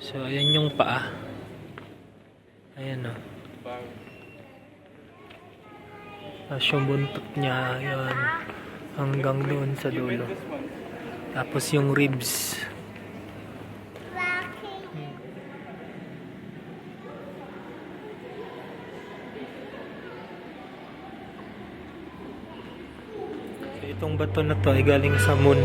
So, ayan yung paa. Ayan o. Tapos yung buntot niya, yun. Hanggang doon sa dulo. Tapos yung ribs. So, itong bato na to ay galing sa moon.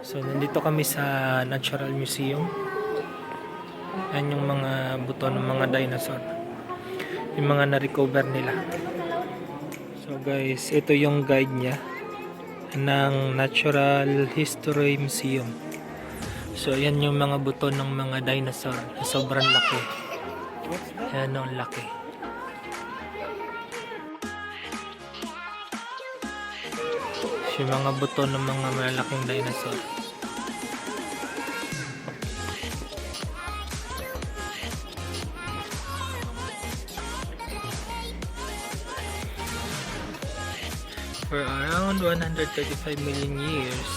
So, nandito kami sa Natural Museum. Yan yung mga buto ng mga dinosaur. Yung mga na-recover nila. So guys, ito yung guide niya ng Natural History Museum. So, yan yung mga buto ng mga dinosaur. Sobrang laki. Yan ang laki. So, yung mga buto ng mga malaking dinosaur. For around 135 million years,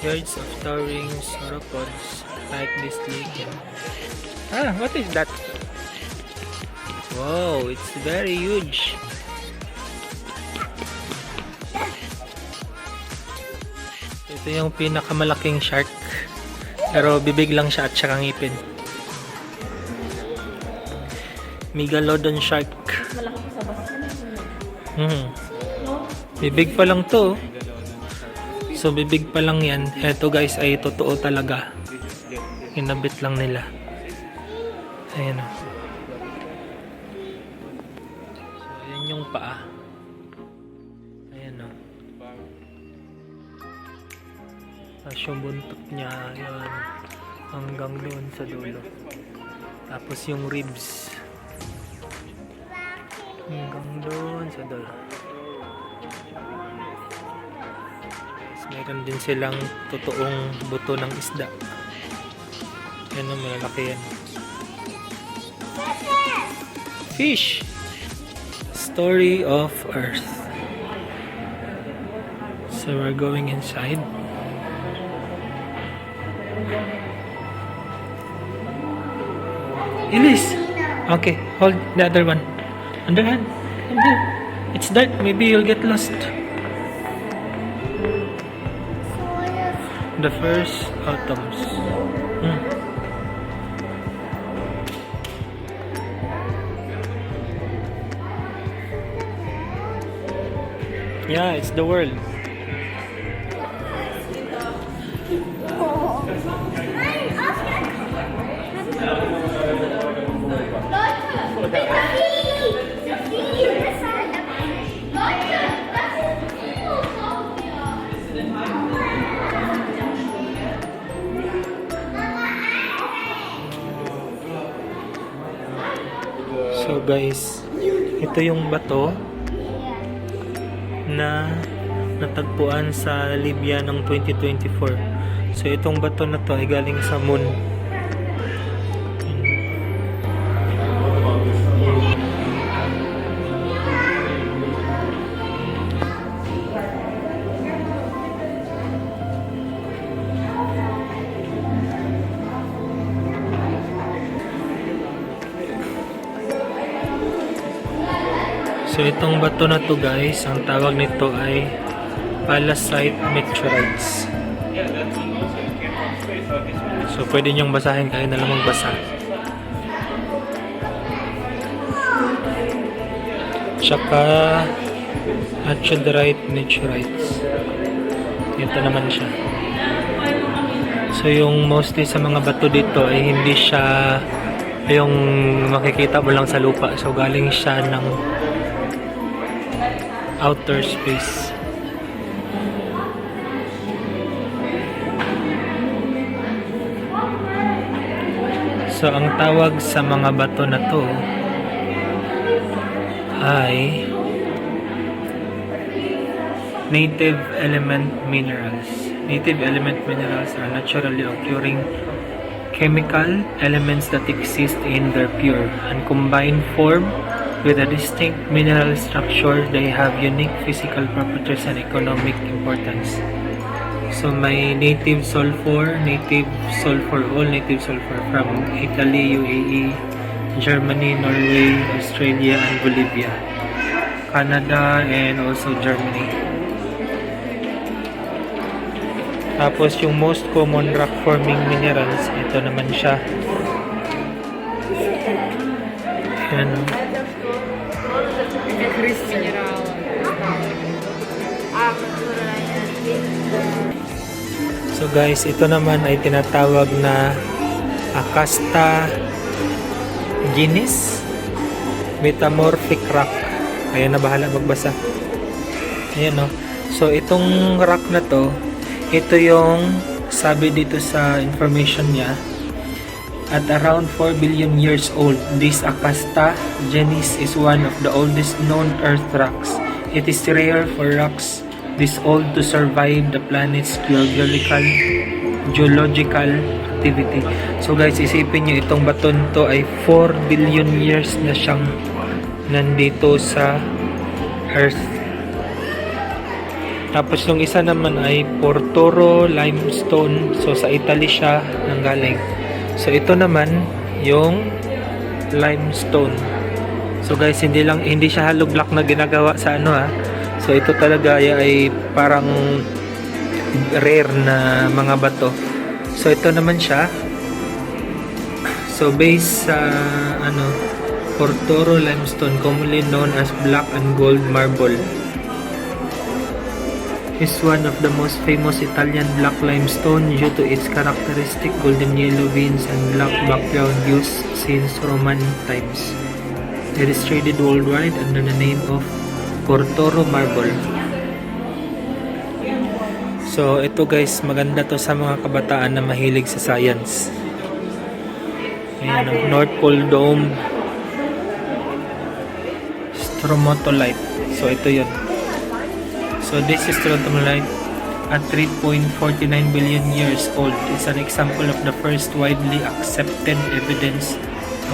herds of towering sauropods like this lake. What is that? Wow, it's very huge. Ito yung pinakamalaking shark. Pero bibig lang siya at saka ngipin. Megalodon shark. Bibig pa lang to. So bibig pa lang yan. Eto guys ay totoo talaga. Inabit lang nila. Ayan o. So ayan yung paa. Ayan o. Tapos yung buntot niya, yun. Hanggang doon sa dulo. Tapos yung ribs. Hanggang doon sa dulo. Meron din silang totoong buto ng isda. Yan o, malalaki yan. Fish! Story of Earth. So we're going inside. Elise! Okay, hold the other one. Underhand. It's dark, maybe you'll get lost. The first atoms. Yeah, it's the world. So guys, ito yung bato na natagpuan sa Libya ng 2024. So itong bato na to ay galing sa moon. So itong bato na to guys, ang tawag nito ay Palasite Meteorites. So pwede nyong basahin, kayo na lang magbasa. Tsaka Achudrite Meteorites. Ito naman siya. So yung mostly sa mga bato dito ay hindi siya yung makikita mo lang sa lupa. So galing siya ng outer space. So ang tawag sa mga bato na to ay native element minerals. Native element minerals are naturally occurring chemical elements that exist in their pure, uncombined form With a distinct mineral structure, they have unique physical properties and economic importance. So may native sulfur, all native sulfur from Italy, UAE, Germany, Norway, Australia, and Bolivia, Canada, and also Germany. Tapos yung most common rock forming minerals, ito naman siya. Ayan. So guys, ito naman ay tinatawag na Acasta Gneis Metamorphic Rock. Ayan na, bahala magbasa. Ayan, no. So itong rock na to, ito yung sabi dito sa information niya, at around 4 billion years old. This Acasta Gneis is one of the oldest known earth rocks. It is rare for rocks this old to survive the planet's geological activity. So guys, isipin nyo, itong baton to ay 4 billion years na siyang nandito sa Earth. Tapos yung isa naman ay Portoro limestone. So sa Italy siya nanggaling. So ito naman yung limestone. So guys, hindi siya hollow block na ginagawa sa ano ha. So ito talaga ay parang rare na mga bato. So ito naman siya. So based sa Portoro limestone, commonly known as black and gold marble, is one of the most famous Italian black limestone due to its characteristic golden yellow veins and black background used since Roman times. It is traded worldwide under the name of Portoro marble. So ito guys, maganda to sa mga kabataan na mahilig sa science. Ayan, North Pole Dome stromatolite. So ito yun. So this is stromatolite at 3.49 billion years old. It's an example of the first widely accepted evidence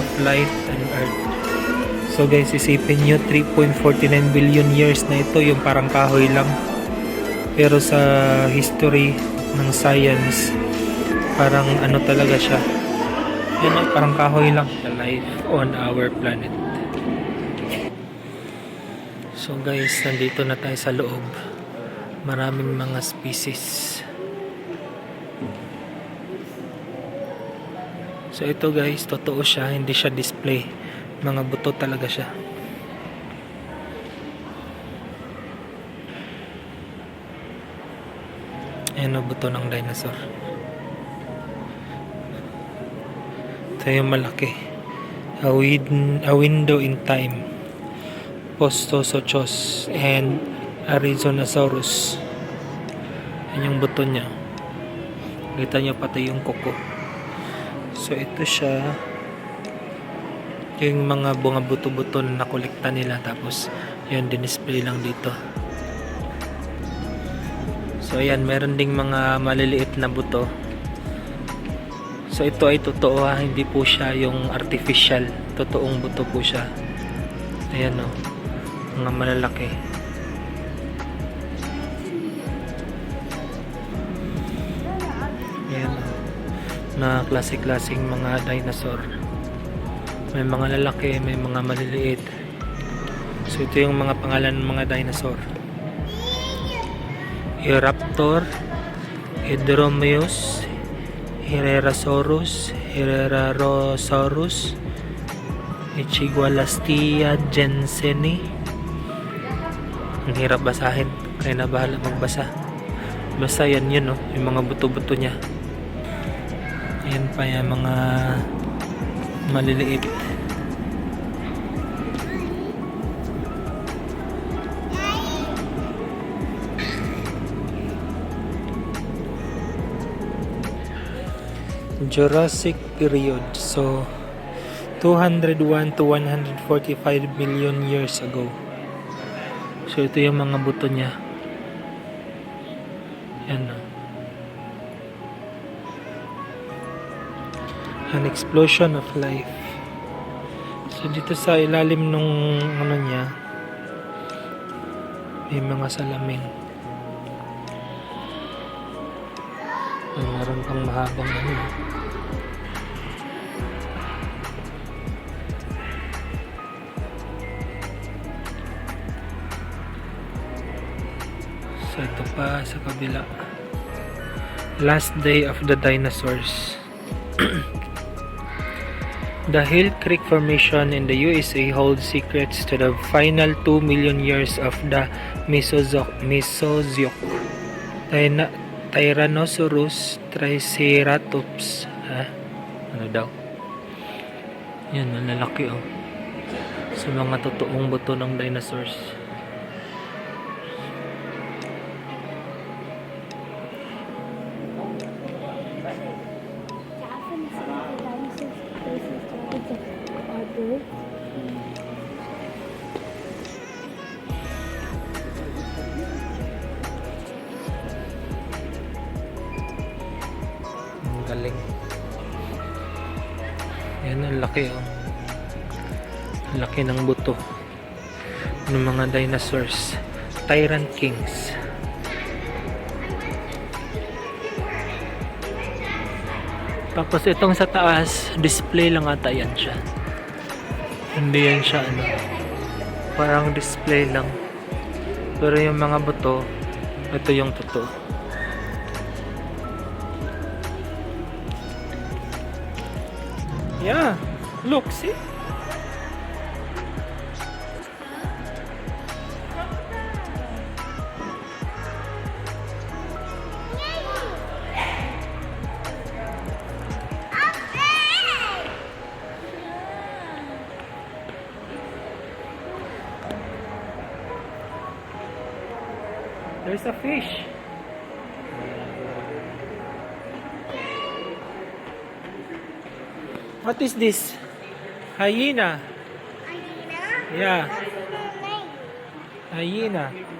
of light on Earth. So guys, isipin nyo, 3.49 billion years na ito, yung parang kahoy lang. Pero sa history ng science, parang ano talaga siya. Yan ay parang kahoy lang. The life on our planet. So guys, nandito na tayo sa loob. Maraming mga species. So ito guys, totoo siya, hindi siya display. Mga buto talaga siya. Ayan o, buto ng dinosaur. Ito yung malaki. A window in time. Postosochos and Arizonosaurus. Ayan yung buto niya. Kita niyo pati yung kuko. So ito siya, yung mga bunga buto-buto na nakolekta nila, tapos yun din-display lang dito. So ayan, meron ding mga maliliit na buto. So ito ay totoo ha, hindi po siya yung artificial, totoong buto po siya. Ayan o, mga malalaki. Ayan o, na klase-klaseng mga dinosaur. May mga lalaki, may mga maliliit. So ito yung mga pangalan ng mga dinosaur. Eoraptor, Hedromeus, Herrerasaurus, Herrerasaurus, Ichigualastia jenseni. Ang hirap basahin, kaya na bahala magbasa. Basta yan yun, no? Yung mga buto-buto niya. Ayan pa yung mga maliliit. Jurassic period. So 201 to 145 million years ago. So ito yung mga buto niya. Yan na. An explosion of life. So So dito sa ilalim nung ano niya, may mga salamin. Meron pang mahabang ano. So ito pa sa kabila. Last day of the dinosaurs. The Hill Creek Formation in the USA holds secrets to the final 2 million years of the Mesozoic. Tyrannosaurus, Triceratops. Ano daw? Yan, ang lalaki oh. Sa mga totoong buto ng dinosaurs. Ang galing. Yan, ang laki oh. Ang laki ng buto ng mga dinosaurs. Tyrant Kings. Tapos itong sa taas, display lang ata yan siya. Hindi yan siya ano. Parang display lang. Pero yung mga buto, ito yung totoo. Yeah, look, see? There's a fish. What is this? Hyena. Hyena? Yeah, What's the name? hyena. Hyena?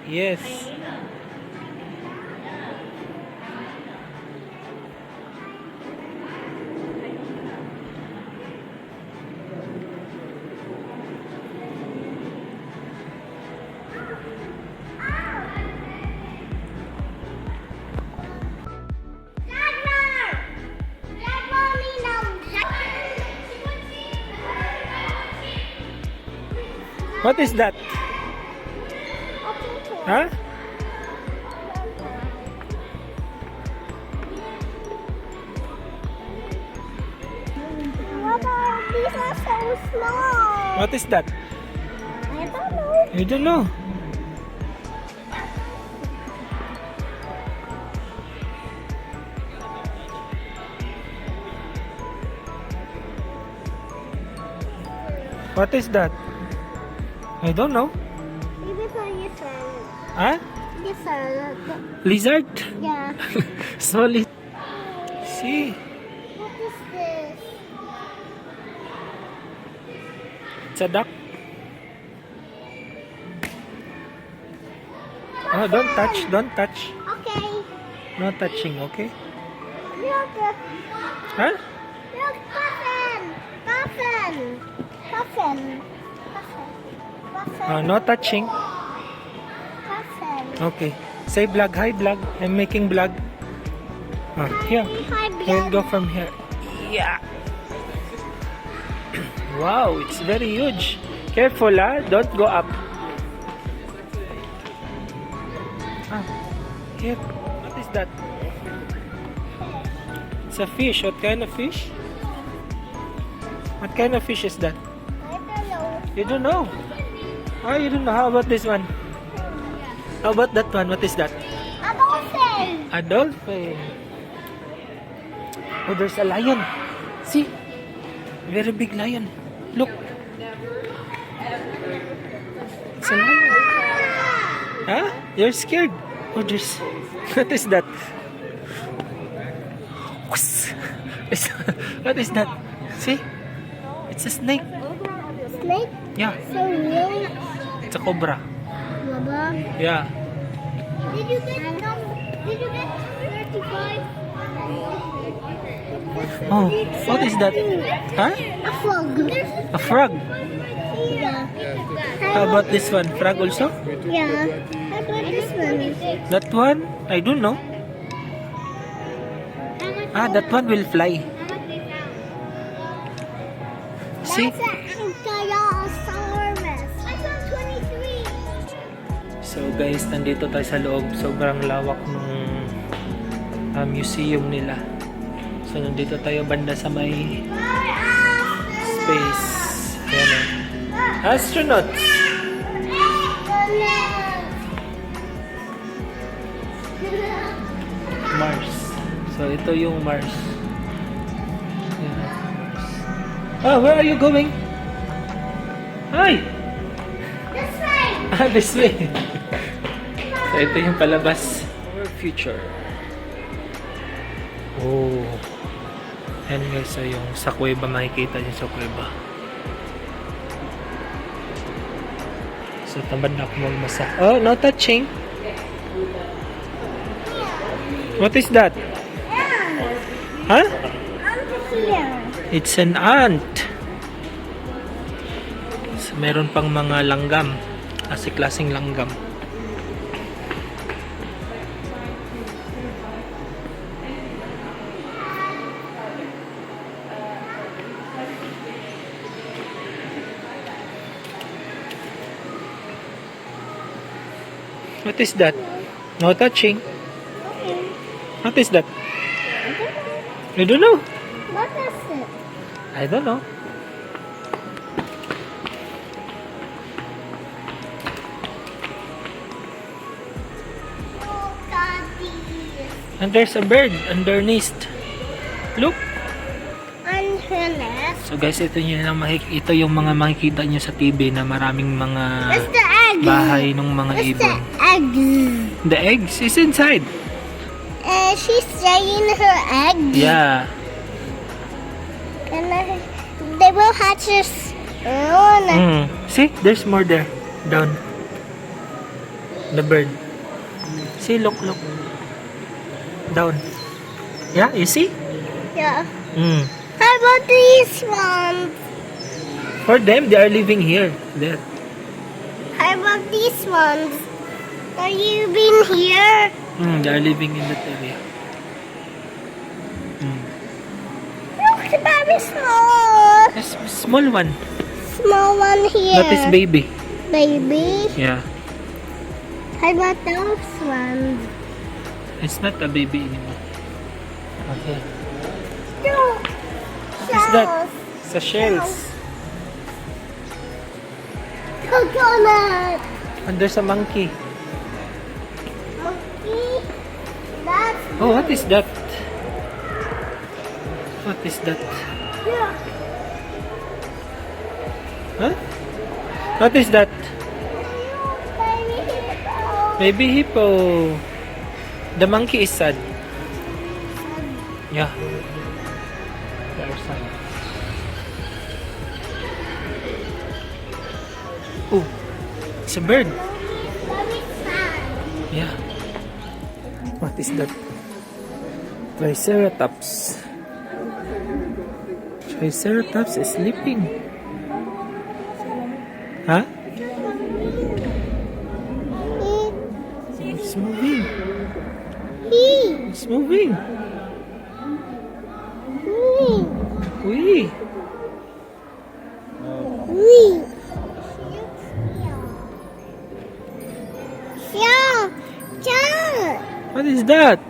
Yes. What is that? Huh? These are so small. What is that? I don't know. You don't know. What is that? I don't know. Maybe it's a lizard. Huh? Lizard. Lizard? Yeah. Solid. See? What is this? It's a duck. Oh, don't touch, don't touch. Okay. No touching, okay? Look. Huh? Look, puffin. Puffin. Puffin. Puffin. No touching. Puffin. Okay. Say vlog. Hi vlog. I'm making vlog. Here. Hi, We'll Blood. go from here. Yeah. Wow, it's very huge. Careful, don't go up. Here. What is that? It's a fish. What kind of fish? What kind of fish is that? I don't know. You don't know? Oh, you don't know. How about this one? How about that one? What is that? A dolphin. A dolphin. Oh, there's a lion. See? Very big lion. Look. It's a lion. Huh? You're scared? Oh, there's... What is that? What is that? See? It's a snake. Snake? Yeah. So real. It's a cobra. Baba. Yeah. Did you get 35? Oh, what is that? Huh? A frog. A frog. Yeah. How about this one? Frog also? Yeah. How about this one? That one? I don't know. Ah, that one will fly. See? That's an Ankylosaurus. I found 23. So guys, nandito tayo sa loob. Sobrang lawak ng museum nila. So nandito tayo banda sa may space. Ayan o. Astronauts! Mars. So ito yung Mars. Ayan. Ah, where are you going? Hi! This way. Ah, this way. So ito yung palabas. Our future. Oh. Yan guys, so yung sa kuweba, makikita niyo sa kuweba. So tamad na ako magmasa. Oh, no touching. What is that? Huh? Here. It's an ant. So, meron pang mga langgam. Kasi klaseng langgam. What is that? No touching. What is that? I don't know. What is it? I don't know. Oh, God, these. And there's a bird underneath. Look. Unfinished. So guys, ito yung mga makikita nyo sa TV na maraming mga It's the egg. bahay ng mga It's the ibon. egg. The eggs is inside. She's laying her egg. Yeah. And they will hatch us. See, there's more there. Down. The bird. See, look. Down. Yeah, you see? Yeah. Mm. How about these ones? For them, they are living here. There. How about these ones? Are you been here? They are living in that area. Look, the very small. A small one. Small one here. That is baby. Baby. Yeah. How about those ones? It's not a baby anymore. Okay. Look. What is that? It's a shells. Coconut. And there's a monkey. Monkey. That's Oh, what is that? What is that? yeah. Huh? What is that? Baby hippo. Baby hippo. The monkey is sad. Yeah. They are sad. Oh, it's a bird. Very sad. Yeah. What is that? Triceratops. Triceratops is sleeping. Huh? It's moving. It's moving. Wee. What is that?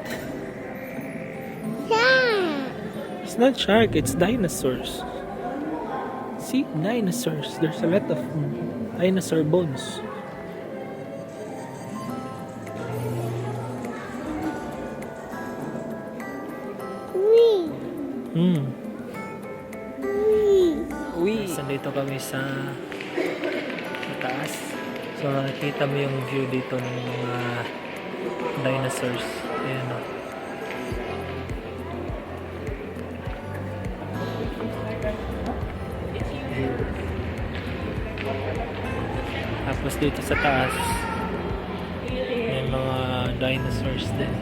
It's not shark, it's dinosaurs. See, dinosaurs. There's a lot of dinosaur bones. Nandito kami sa taas. So nakikita mo yung view dito ng mga dinosaurs. Ayan o. Tapos dito sa taas may mga dinosaurs din.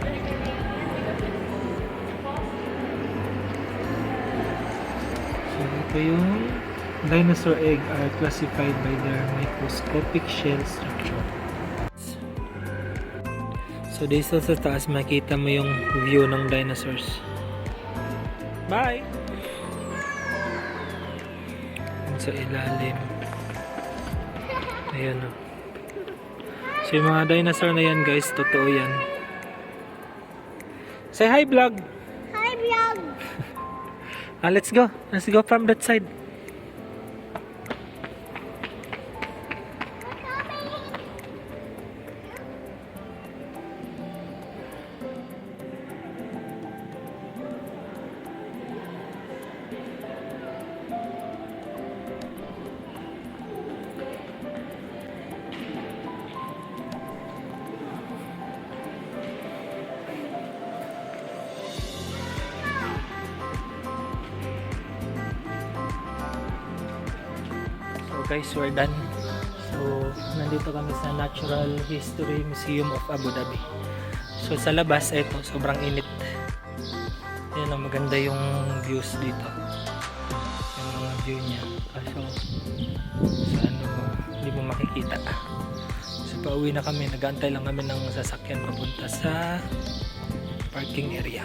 Ito yung dinosaur egg are classified by their microscopic shell structure. So dito sa taas makita mo yung view ng dinosaurs. Bye! Sa ilalim. Ayan o. So yung mga dinosaur na yan guys, totoo yan. Say hi vlog! Hi, vlog. Let's go. Let's go from that side. So guys, we're done. So nandito kami sa Natural History Museum of Abu Dhabi. So sa labas, eto, sobrang init. Yan ang maganda yung views dito. Yung mga view niya. Kaso sa ano mo, hindi mo makikita. So pauwi na kami, nag-aantay lang kami ng sasakyan papunta sa parking area.